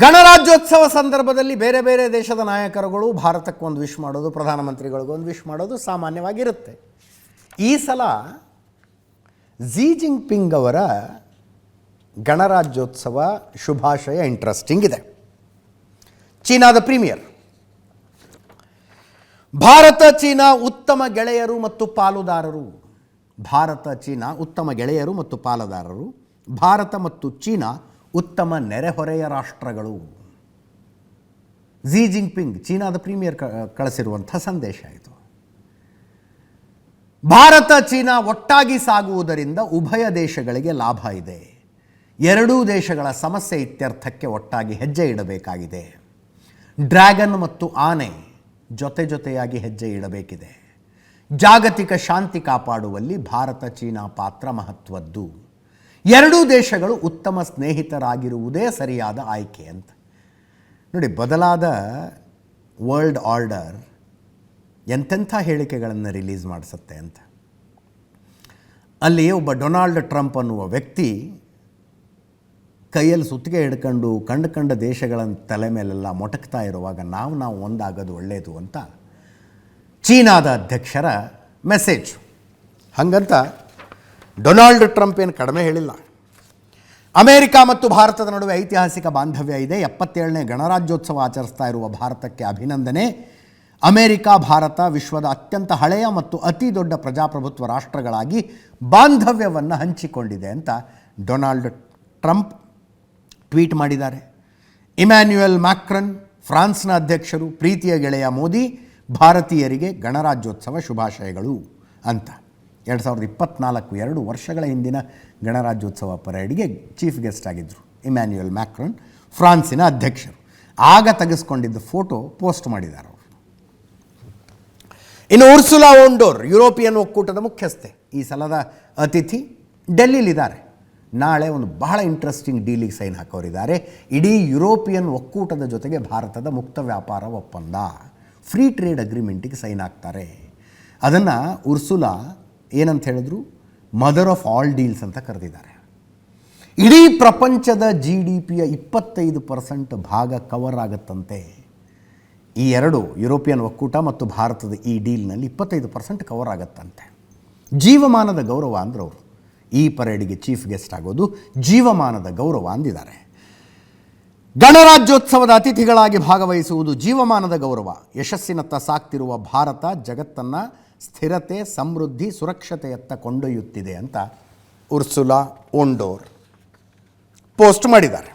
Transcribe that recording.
ಗಣರಾಜ್ಯೋತ್ಸವ ಸಂದರ್ಭದಲ್ಲಿ ಬೇರೆ ಬೇರೆ ದೇಶದ ನಾಯಕರುಗಳು ಭಾರತಕ್ಕೊಂದು ವಿಶ್ ಮಾಡೋದು, ಪ್ರಧಾನಮಂತ್ರಿಗಳಿಗೊಂದು ವಿಶ್ ಮಾಡೋದು ಸಾಮಾನ್ಯವಾಗಿರುತ್ತೆ. ಈ ಸಲ ಝಿ ಜಿನ್ಪಿಂಗ್ ಅವರ ಗಣರಾಜ್ಯೋತ್ಸವ ಶುಭಾಶಯ ಇಂಟ್ರೆಸ್ಟಿಂಗ್ ಇದೆ. ಚೀನಾದ ಪ್ರೀಮಿಯರ್, ಭಾರತ ಚೀನಾ ಉತ್ತಮ ಗೆಳೆಯರು ಮತ್ತು ಪಾಲುದಾರರು. ಭಾರತ ಚೀನಾ ಉತ್ತಮ ಗೆಳೆಯರು ಮತ್ತು ಪಾಲುದಾರರು. ಭಾರತ ಮತ್ತು ಚೀನಾ ಉತ್ತಮ ನೆರೆಹೊರೆಯ ರಾಷ್ಟ್ರಗಳು. ಝಿ ಜಿನ್ಪಿಂಗ್ ಚೀನಾದ ಪ್ರೀಮಿಯರ್ ಕಳಿಸಿರುವಂಥ ಸಂದೇಶ ಇದು. ಭಾರತ ಚೀನಾ ಒಟ್ಟಾಗಿ ಸಾಗುವುದರಿಂದ ಉಭಯ ದೇಶಗಳಿಗೆ ಲಾಭ ಇದೆ. ಎರಡೂ ದೇಶಗಳ ಸಮಸ್ಯೆ ಇತ್ಯರ್ಥಕ್ಕೆ ಒಟ್ಟಾಗಿ ಹೆಜ್ಜೆ ಇಡಬೇಕಾಗಿದೆ. ಡ್ರ್ಯಾಗನ್ ಮತ್ತು ಆನೆ ಜೊತೆ ಜೊತೆಯಾಗಿ ಹೆಜ್ಜೆ ಇಡಬೇಕಿದೆ. ಜಾಗತಿಕ ಶಾಂತಿ ಕಾಪಾಡುವಲ್ಲಿ ಭಾರತ ಚೀನಾ ಪಾತ್ರ ಮಹತ್ವದ್ದು. ಎರಡೂ ದೇಶಗಳು ಉತ್ತಮ ಸ್ನೇಹಿತರಾಗಿರುವುದೇ ಸರಿಯಾದ ಆಯ್ಕೆ ಅಂತ. ನೋಡಿ, ಬದಲಾದ ವರ್ಲ್ಡ್ ಆರ್ಡರ್ ಎಂತೆಂಥ ಹೇಳಿಕೆಗಳನ್ನು ರಿಲೀಸ್ ಮಾಡಿಸುತ್ತೆ ಅಂತ. ಅಲ್ಲಿ ಒಬ್ಬ ಡೊನಾಲ್ಡ್ ಟ್ರಂಪ್ ಅನ್ನುವ ವ್ಯಕ್ತಿ ಕೈಯಲ್ಲಿ ಸುತ್ತಿಗೆ ಹಿಡ್ಕೊಂಡು ಕಂಡ ದೇಶಗಳ ತಲೆ ಮೇಲೆಲ್ಲ ಮೊಟಕ್ತಾ ಇರುವಾಗ ನಾವು ಒಂದಾಗೋದು ಒಳ್ಳೆಯದು ಅಂತ ಚೀನಾದ ಅಧ್ಯಕ್ಷರ ಮೆಸೇಜ್. ಹಾಗಂತ ಡೊನಾಲ್ಡ್ ಟ್ರಂಪ್ ಏನು ಕಡಿಮೆ ಹೇಳಿಲ್ಲ. ಅಮೆರಿಕ ಮತ್ತು ಭಾರತದ ನಡುವೆ ಐತಿಹಾಸಿಕ ಬಾಂಧವ್ಯ ಇದೆ. 77ನೇ ಗಣರಾಜ್ಯೋತ್ಸವ ಆಚರಿಸ್ತಾ ಇರುವ ಭಾರತಕ್ಕೆ ಅಭಿನಂದನೆ. ಅಮೆರಿಕ ಭಾರತ ವಿಶ್ವದ ಅತ್ಯಂತ ಹಳೆಯ ಮತ್ತು ಅತಿ ದೊಡ್ಡ ಪ್ರಜಾಪ್ರಭುತ್ವ ರಾಷ್ಟ್ರಗಳಾಗಿ ಬಾಂಧವ್ಯವನ್ನು ಹಂಚಿಕೊಂಡಿದೆ ಅಂತ ಡೊನಾಲ್ಡ್ ಟ್ರಂಪ್ ಟ್ವೀಟ್ ಮಾಡಿದ್ದಾರೆ. ಇಮ್ಯಾನ್ಯುಯಲ್ ಮ್ಯಾಕ್ರನ್ ಫ್ರಾನ್ಸ್ನ ಅಧ್ಯಕ್ಷರು, ಪ್ರೀತಿಯ ಗೆಳೆಯ ಮೋದಿ, ಭಾರತೀಯರಿಗೆ ಗಣರಾಜ್ಯೋತ್ಸವ ಶುಭಾಶಯಗಳು ಅಂತ. 2024 2 ವರ್ಷಗಳ ಹಿಂದಿನ ಗಣರಾಜ್ಯೋತ್ಸವ ಪರೇಡ್ಗೆ ಚೀಫ್ ಗೆಸ್ಟ್ ಆಗಿದ್ದರು ಇಮ್ಯಾನ್ಯುಯಲ್ ಮ್ಯಾಕ್ರನ್, ಫ್ರಾನ್ಸಿನ ಅಧ್ಯಕ್ಷರು. ಆಗ ತೆಗೆಸ್ಕೊಂಡಿದ್ದ ಫೋಟೋ ಪೋಸ್ಟ್ ಮಾಡಿದ್ದಾರೆ ಅವರು. ಇನ್ನು ಉರ್ಸುಲಾ ವೊನ್ ಡರ್ ಯುರೋಪಿಯನ್ ಒಕ್ಕೂಟದ ಮುಖ್ಯಸ್ಥೆ, ಈ ಸಲದ ಅತಿಥಿ, ಡೆಲ್ಲಿಲಿದ್ದಾರೆ. ನಾಳೆ ಒಂದು ಬಹಳ ಇಂಟ್ರೆಸ್ಟಿಂಗ್ ಡೀಲಿಗೆ ಸೈನ್ ಹಾಕೋರಿದ್ದಾರೆ. ಇಡೀ ಯುರೋಪಿಯನ್ ಒಕ್ಕೂಟದ ಜೊತೆಗೆ ಭಾರತದ ಮುಕ್ತ ವ್ಯಾಪಾರ ಒಪ್ಪಂದ, ಫ್ರೀ ಟ್ರೇಡ್ ಅಗ್ರಿಮೆಂಟಿಗೆ ಸೈನ್ ಹಾಕ್ತಾರೆ. ಅದನ್ನು ಉರ್ಸುಲಾ ಏನಂತ ಹೇಳಿದ್ರು, ಮದರ್ ಆಫ್ ಆಲ್ ಡೀಲ್ಸ್ ಅಂತ ಕರೆದಿದ್ದಾರೆ. ಇಡೀ ಪ್ರಪಂಚದ GDPಯ 25% ಭಾಗ ಕವರ್ ಆಗುತ್ತಂತೆ. ಈ ಎರಡು ಯುರೋಪಿಯನ್ ಒಕ್ಕೂಟ ಮತ್ತು ಭಾರತದ ಈ ಡೀಲ್ನಲ್ಲಿ 25% ಕವರ್ ಆಗುತ್ತಂತೆ. ಜೀವಮಾನದ ಗೌರವ ಅಂದ್ರೆ ಅವರು ಈ ಪರೇಡಿಗೆ ಚೀಫ್ ಗೆಸ್ಟ್ ಆಗೋದು ಜೀವಮಾನದ ಗೌರವ ಅಂದಿದ್ದಾರೆ. ಗಣರಾಜ್ಯೋತ್ಸವದ ಅತಿಥಿಗಳಾಗಿ ಭಾಗವಹಿಸುವುದು ಜೀವಮಾನದ ಗೌರವ. ಯಶಸ್ಸಿನತ್ತ ಸಾಗ್ತಿರುವ ಭಾರತ ಜಗತ್ತನ್ನು ಸ್ಥಿರತೆ, ಸಮೃದ್ಧಿ, ಸುರಕ್ಷತೆಯತ್ತ ಕೊಂಡೊಯ್ಯುತ್ತಿದೆ ಅಂತ ಉರ್ಸುಲಾ ವೊನ್ ಡರ್ ಪೋಸ್ಟ್ ಮಾಡಿದ್ದಾರೆ.